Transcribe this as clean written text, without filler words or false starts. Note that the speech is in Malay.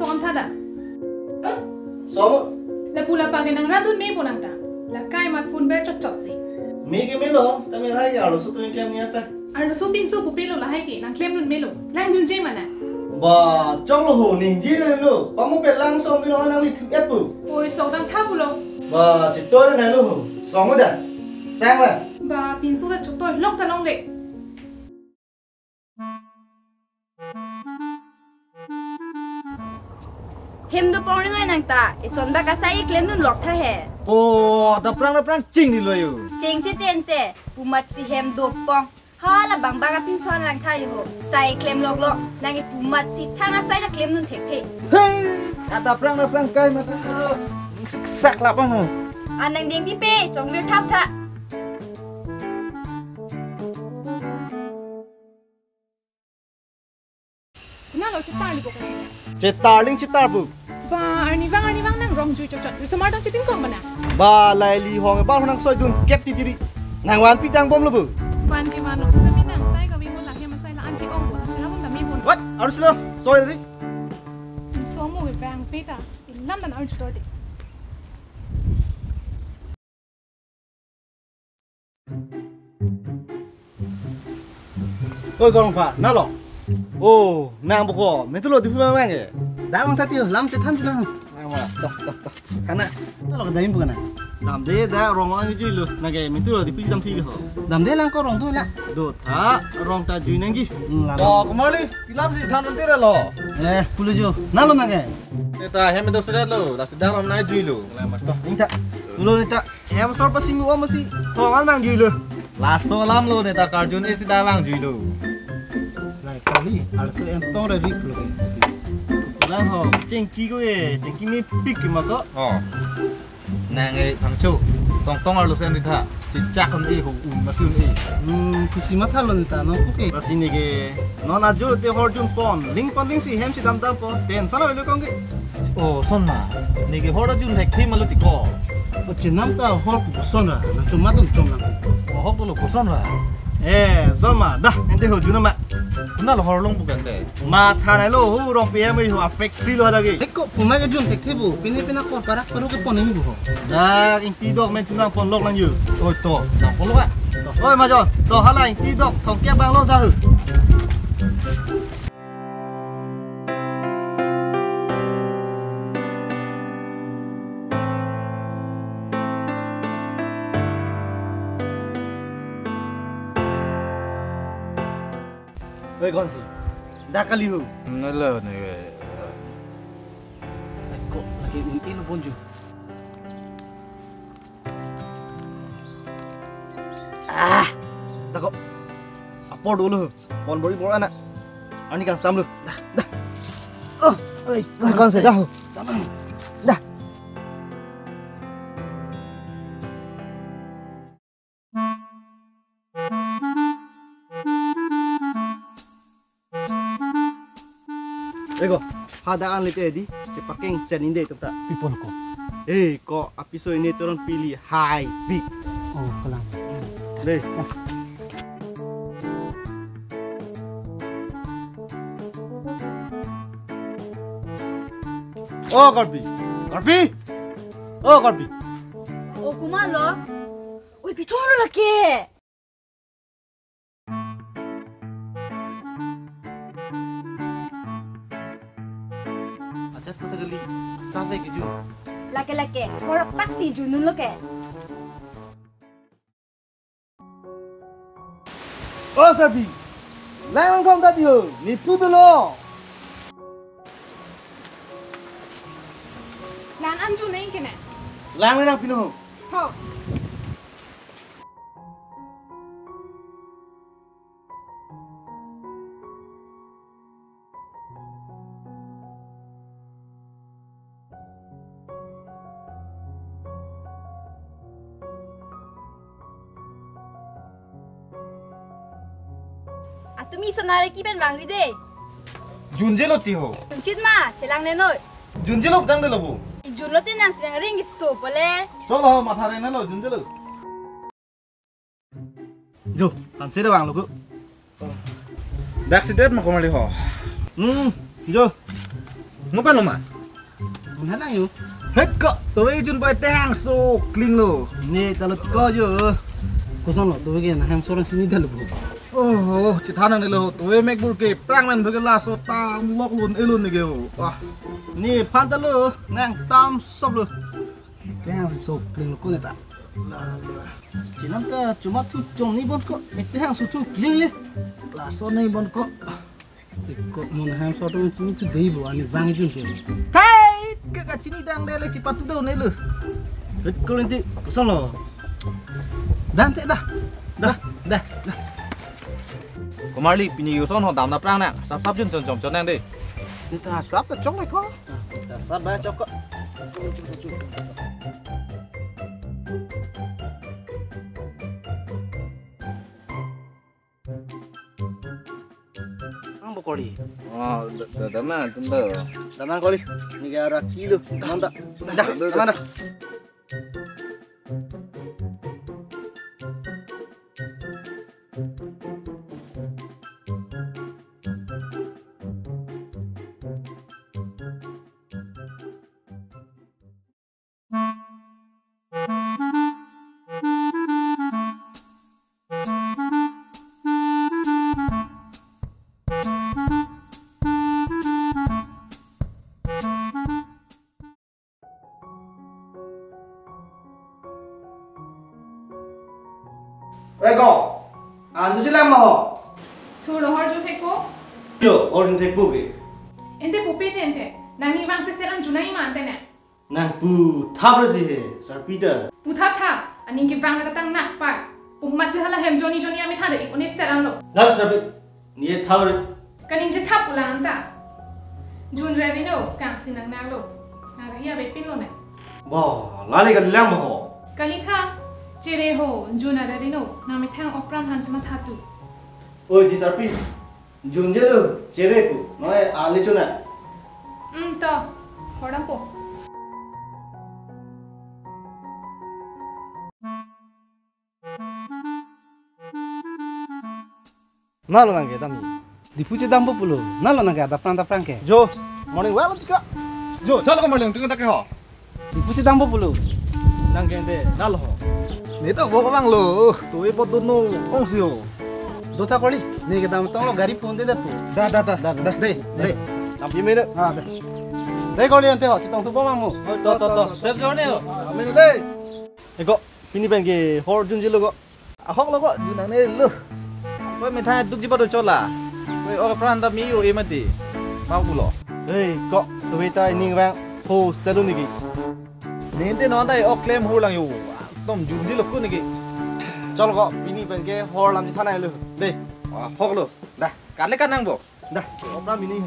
pon thada. Sama. La pula pagi nang radun me ponang ta. La kai mat phone ber chot si. Me ke melo, stamina hai ke aro sutu claim ni asa. Ar su pin su pupilo la hai ki nang claim nun melo. Lang jun je mana. Ba, chong lo ho ning ji re lo. Pa mo pe lang som ki ro nang ni thu epu. Oi so dang tha bulo. Ba, chi to na lo ho. Som da. Sang ma. Ba pin su da chuk to lok ta long le. Hemdu pawni noi nang ta ison ba kasai claim nun lok tha he. Oh, da prang ching ni lo yo. Ching chi ten te pumat si hemdu pong. Hala bang baga pin son lang tha yo. Sai claim lok lok nang pumat si thanga sai da claim nun thek the. Hey, da prang kai ma ta. Sak la bang. Anang ding pi pe chong wir thap tha. Na lo chitar ni ko ka. Chetarling chetar bu. Ba arni wang nang rong jui chot chot. Risomar dang chiting kong mana. Ba lai li hong ba nang soi dun kep ti diri. Nang wan pi tang bom lo bu. Ban ki man lo sa mi nang sai ga wi mo la he ma sai la an ki ong ko chira mon da mi bon. What? Arslo, soi ri. So mo we bang peta. In lam dan ar chutor de. Oi con pha, na lo. Oh, nang bo ko, me tu lo di pha mang ge. Da mang tha ti lam che than si na. Nang ma, to. Kana. Na lo ga dai bu kana. Dam de da rong ang ji lu, na ge me tu lo di pi dam thi ge ho. Dam de lang ko rong tu la. Do tha rong ta ji nang ji. Oh, kemali. Pilam si than te lo. Eh, pulu jo. Na lo na ge. Eta hem do sedar lo, da sedar om nai jui lo. Lamat to. Ning ta. Lu ni ta. Em sor pa si mi o ma si. Thong an mang ji lu. Lasso lam lo ne ta cartoon e sida wang jui lo. Lai kali, also em tong re ri pulu ge si. Lang ho, cheng ki go ye, cheng ki mi pik ki ma ko. Oh. Nang e thang chu. Tong ar lo sen ni tha. Chi chak kon e ko ma sun e. Kusi ma tha lo ni ta no ko ke. Basi ni ge. No na jo te hor jun pon. Ling si hem si dam po. Ten sana lo kong ge. Oh, son na. Ni ge hora jun thek thi ma lo ti ko. O chinam ta hor ku son ra. Na tu ma dun chom lang. Oh, hok lo ko son ra. Eh, zoma, dah, ente ho juna ma. Na lo hor long bu kan de. Ma tha nai lo hu rong pe mai ho factory lo da ge. Teko, puma ke jun tek tebu, pina ko parak paru ke poning bu ho. Da, ing ti dok men tuna pon lok lang yu. Oi to, na ko lo wa. Oi ma jon, to hala ing ti dok thong kya bang lo da hu. Oi kon si. Da kali hu. Na lo ne. Teko, lagi ilo bonju. Ah, tako. Apo dulu, pon bori bor anak. Ani kang sam lu. Dah. Oh, oi, kon si dah. Dah. Ego, hadaan lite di, cepaking sen inde tu tak. Pipon ko. Ko episode ini turun pilih high big. Oh, kalang. Deh. Oh, Korbi. Oh, Korbi. O kuman lo. Oi pichon la ke. Ajat kata kali sampai ke jun. Lake korak paksi junun lo ke. Oh, Korbi. Lain kau tadi ho, nipu dulu. Lan anju nahi kena. Lain nak pinu. Ho. Atumi sonare ki ben bangri de. Junje lo ti ho. Tunchit ma chelang ne noi. Junje lo dang de lo bu. Jun lo tin nang siang ring so pole. Cholo matha re na lo junje lo. Jo, han sih dah bang lu. Dak sidet ma komali ho. Jo. Ngapain lo mah? Mana lang yun? Hết cỡ tới chân bay tang so clean lo. Ni talo tiko jo. Kusan lo, tuh begini, ham seorang sini dah lu. Oh, chỉ than này lo, tôi make bur ke prang man với la so ta lok luôn elun này kêu. Ni pantalo nang tam sop lu. Yang sok clean lo kau tak. Chỉ nắm ta cuma tu chong ni bon ko. Mesti hang su tu clean le. La so này bon ko. Ikut mon ham seorang sini tu deh bu, ani bang itu je. Hey, kakak sini dang deh le cepat tu dah nih lo. Rit ko nanti kusan lo. Dan tak dah. Dah. Marley, pini yuson ho dam na prang nang, sap chân chon nang đi. Đi ta sap ta chong này ko. Dah sabar cok. Ang bokoli. Dah mah tunda. Damang koli. Ni gara kilo. Manda. Dah, mana? Eko, 안 주실래 뭐? Thu lo har jo theko. Yo, 어린 대보게. Ente pupi ente. Nani bang se seran junai ma ante ne. 난 부 타브르시 해. sarpida. Puthap thap. Aning ki bang na katang nak par. Pumat se hala hem joni ami thade ik onis seran lo. 난 sarpi. 니 타브르. Kaning je thap pula anta. Jun rari no kang sinang na lo. Na ra ya be pin lo ne. 뭐, 라리가 량 뭐. Kali tha. Jere ho jun rari no. Na mi thang opram han jama thatu. 어이 디 sarpi. 준제도 제레고. 너의 알리초나. To. Hodam po. 나로 난게 담이. Di puji dampu puluh. Nalo nak ada prang ke? 조, morning well tika. Jo, chalo ko Marley, tinggal tak ho. Di puji dampu puluh. 난 근데 날로. Ni ta go bang lo, tôi pot tu no ong sio. Dota koli. Ni kita mau tolong gari pun deh tu. Dah. 네. 담비 메네. Ah, deh. Deh koli ante ho, kita untuk bawa mu. To, save jo neo. 메네 네. 이거 비니뱅게 홀 준질로 거. Ahok lo ko, junang ne lo. Koi me tha duk ji ba do chola. Koi o pran da mi yo e mati. Mau bu lo. 에이, 거 도웨타 닝방 호 셀로니기. Ni te no dai o claim ho lang yo. Tom jun ji lo ko ni ki. चलो को 비니뱅게 홀 남지 타나일로. 네. Hok lo. Dah, kan le kan nang bo. 나. 오빠 미니.